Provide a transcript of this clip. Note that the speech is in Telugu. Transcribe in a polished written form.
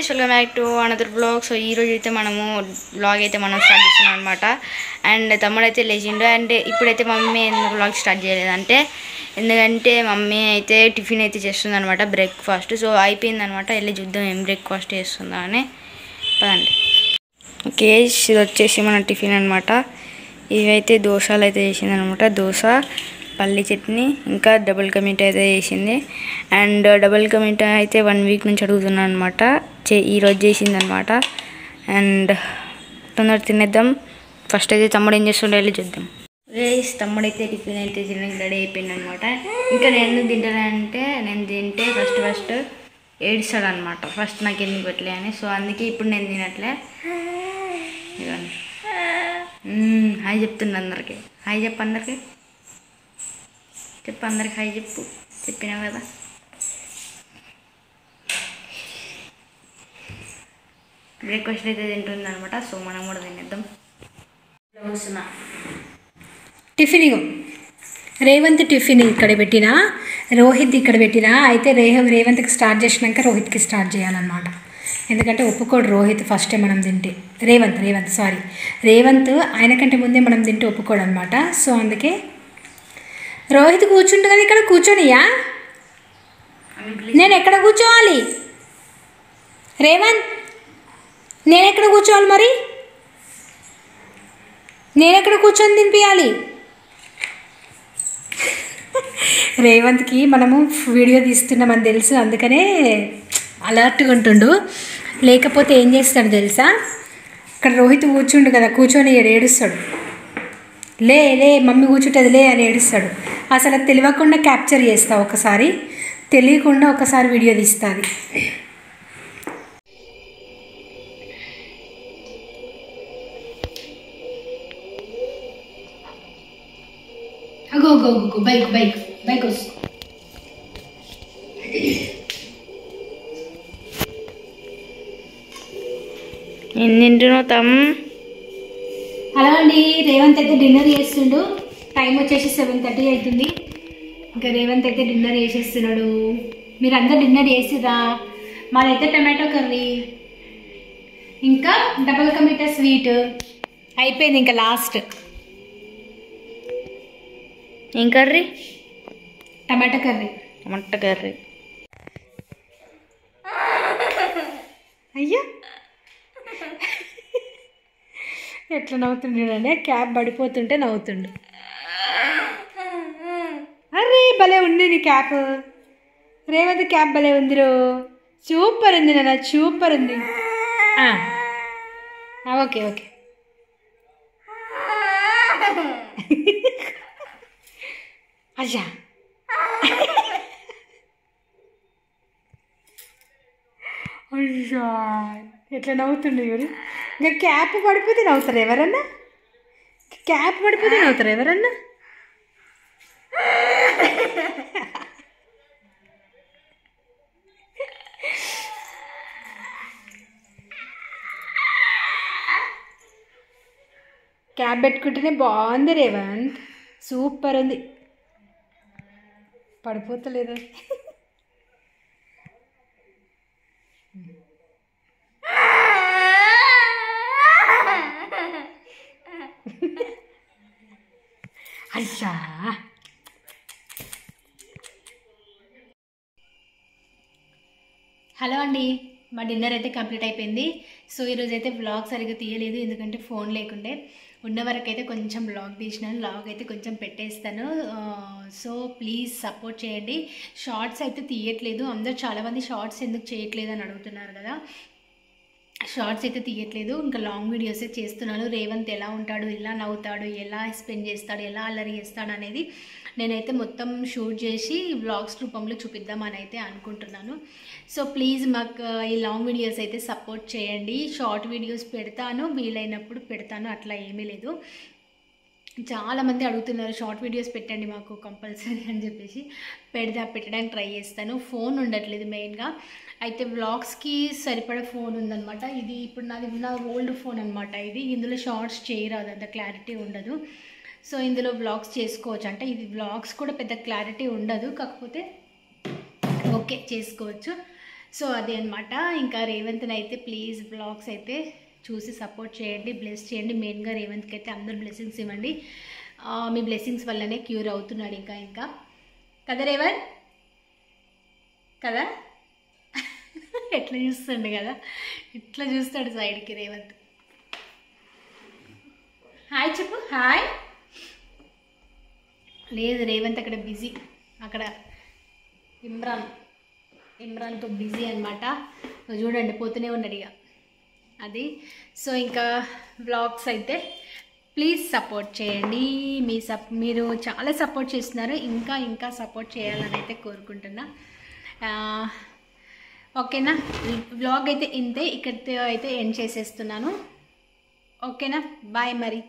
Guys, welcome back to another blog. So ఈరోజు అయితే మనము బ్లాగ్ అయితే మనం స్టార్ట్ చేస్తున్నాం అనమాట. అండ్ తమ్ముడు అయితే లేచిండు. అండ్ ఇప్పుడైతే మమ్మీ ఎందుకు బ్లాగ్ స్టార్ట్ చేయలేదంటే, ఎందుకంటే మమ్మీ అయితే టిఫిన్ అయితే చేస్తుంది అనమాట, బ్రేక్ఫాస్ట్. సో అయిపోయింది అనమాట, వెళ్ళి చూద్దాం ఏం బ్రేక్ఫాస్ట్ చేస్తుందా అని. పదండి. ఓకే, ఇది వచ్చేసి మన టిఫిన్ అనమాట. ఇవైతే దోశలు అయితే చేసింది అనమాట. దోశ, పల్లి చట్నీ, ఇంకా డబుల్ కా మీఠా అయితే చేసింది. అండ్ డబుల్ కా మీఠా అయితే 1 వీక్ నుంచి అడుగుతున్నాను అనమాట. ఈరోజు చేసింది అనమాట. అండ్ తొందర తినేద్దాం. ఫస్ట్ అయితే తమ్ముడు ఏం చేస్తుండే వెళ్ళి చూద్దాం. తమ్ముడు అయితే టిఫిన్ అయితే తినడానికి రెడీ అయిపోయింది అనమాట. ఇంకా నేను ఎందుకు తింటానంటే, నేను తింటే ఫస్ట్ ఏడుస్తాడు అనమాట. ఫస్ట్ నాకు ఎందుకు పెట్టలే అని. సో అందుకే ఇప్పుడు నేను తినట్లే. ఇవ్వండి, హాయ్ చెప్తుండే అందరికి. హాయ్ చెప్పు అందరికి, చెప్పు అందరికి హాయ్ చెప్పు. చెప్పినావు కదా. బ్రేక్ఫాస్ట్ అయితే తింటుంది అనమాట. సో మనం కూడా తినేద్దాం. వస్తున్నా టిఫిన్ రేవంత్ టిఫిన్ ఇక్కడ పెట్టినా, రోహిత్ ఇక్కడ పెట్టినా. అయితే రేవంత్కి స్టార్ట్ చేసినాక రోహిత్కి స్టార్ట్ చేయాలన్నమాట. ఎందుకంటే ఒప్పుకోడు రోహిత్ ఫస్టే మనం తింటే. రేవంత్ ఆయనకంటే ముందే మనం తింటే ఒప్పుకోడు అనమాట. సో అందుకే రోహిత్ కూర్చుంటు కదా ఇక్కడ. కూర్చొనియా, నేను ఎక్కడ కూర్చోవాలి? రేవంత్, నేను ఎక్కడ కూర్చోవాలి? మరి నేను ఎక్కడ కూర్చొని తినిపించాలి? రేవంత్కి మనము వీడియో తీస్తున్నామని తెలుసు, అందుకనే అలర్ట్గా ఉంటుండు. లేకపోతే ఏం చేస్తాడు తెలుసా, ఇక్కడ రోహిత్ కూర్చుండు కదా, కూర్చొని ఏడుస్తాడు. లే మమ్మీ కూర్చుంటుంది లే అని ఏడుస్తాడు. అసలు తెలియకుండా క్యాప్చర్ చేస్తా, ఒకసారి తెలియకుండా ఒకసారి వీడియో తీస్తుంది. అగో బైక్ వస్తుంది. ఏం తింటున్నావు తమ్? హలో అండి, రేవంత్ అయితే డిన్నర్ చేస్తుండు. టైం వచ్చేసి 7:30 అవుతుంది. ఇంకా రేవంత్ అయితే డిన్నర్ చేసేస్తున్నాడు. మీరు అందరు డిన్నర్ చేసిరా? మాదైతే టమాటో కర్రీ, ఇంకా డబల్ కా మీఠా స్వీట్ అయిపోయింది. ఇంకా లాస్ట్ ఏం కర్రీ? Tomato curry. అయ్యా ఎట్లా నవ్వుతుండే, క్యాప్ పడిపోతుంటే నవ్వుతుండు. అరే భలే ఉంది నీ క్యాప్. రేవంత్ క్యాప్ భలే ఉంది రో, సూపర్ ఉంది నాన్న, సూపర్ ఉంది. ఓకే అయ్యా అయ్యా ఎట్లా నవ్వుతుండే ఎవరు. ఇంకా క్యాప్ పడిపోతే నవ్వుతారు ఎవరన్నా? క్యాప్ పెట్టుకుంటేనే బాగుంది రేవంత్, సూపర్ ఉంది. పడిపోతలేదు. అయ్యా హలో అండి, మా డిన్నర్ అయితే కంప్లీట్ అయిపోయింది. సో ఈరోజు అయితే వ్లాగ్ సరిగ్గా తీయలేదు, ఎందుకంటే ఫోన్ లేకుండే. ఉన్న వరకు అయితే కొంచెం వ్లాగ్ తీసినాను, వ్లాగ్ అయితే కొంచెం పెట్టేస్తాను. సో ప్లీజ్ సపోర్ట్ చేయండి. షార్ట్స్ అయితే తీయట్లేదు. అందరు చాలామంది షార్ట్స్ ఎందుకు చేయట్లేదు అని అడుగుతున్నారు కదా. షార్ట్స్ అయితే తీయట్లేదు, ఇంకా లాంగ్ వీడియోసే చేస్తున్నాను. రేవంత్ ఎలా ఉంటాడు, ఎలా నవ్వుతాడు, ఎలా స్పెండ్ చేస్తాడు, ఎలా అల్లరి చేస్తాడు అనేది నేనైతే మొత్తం షూట్ చేసి వ్లాగ్స్ రూపంలో చూపిద్దామని అయితే అనుకుంటున్నాను. సో ప్లీజ్ మాకు ఈ లాంగ్ వీడియోస్ అయితే సపోర్ట్ చేయండి. షార్ట్ వీడియోస్ పెడతాను, వీలైనప్పుడు పెడతాను, అట్లా ఏమీ లేదు. చాలామంది అడుగుతున్నారు షార్ట్ వీడియోస్ పెట్టండి మాకు కంపల్సరీ అని చెప్పేసి. పెట్టడానికి ట్రై చేస్తాను. ఫోన్ ఉండట్లేదు మెయిన్గా. అయితే వ్లాగ్స్కి సరిపడా ఫోన్ ఉందన్నమాట. ఇది ఇప్పుడు నా ఓల్డ్ ఫోన్ అనమాట. ఇందులో షార్ట్స్ చేయరాదు, అంత క్లారిటీ ఉండదు. సో ఇందులో వ్లాగ్స్ చేసుకోవచ్చు. అంటే ఇది వ్లాగ్స్ కూడా పెద్ద క్లారిటీ ఉండదు, కాకపోతే ఓకే చేసుకోవచ్చు. సో అదే అనమాట. ఇంకా రేవంత్ని అయితే ప్లీజ్ బ్లాగ్స్ అయితే చూసి సపోర్ట్ చేయండి, బ్లెస్ చేయండి. మెయిన్గా రేవంత్కి అయితే అందరు బ్లెస్సింగ్స్ ఇవ్వండి. మీ బ్లెస్సింగ్స్ వల్లనే క్యూర్ అవుతున్నాడు ఇంకా కదా రేవంత్ కదా. ఎట్లా చూస్తుండు కదా, ఇట్లా చూస్తాడు సైడ్కి రేవంత్. హాయ్ చెప్పు. హాయ్. లేదు రేవంత్ అక్కడ బిజీ, అక్కడ ఇమ్రాన్తో బిజీ అనమాట. చూడండి పోతూనే ఉన్నాడు ఇక అది. సో ఇంకా వ్లాగ్స్ అయితే ప్లీజ్ సపోర్ట్ చేయండి. మీరు చాలా సపోర్ట్ చేస్తున్నారు, ఇంకా సపోర్ట్ చేయాలని అయితే కోరుకుంటున్నా. ఓకేనా, వ్లాగ్ అయితే ఇంతే, ఇక్కడితో అయితే ఎండ్ చేసేస్తున్నాను. ఓకేనా, బాయ్ మరి.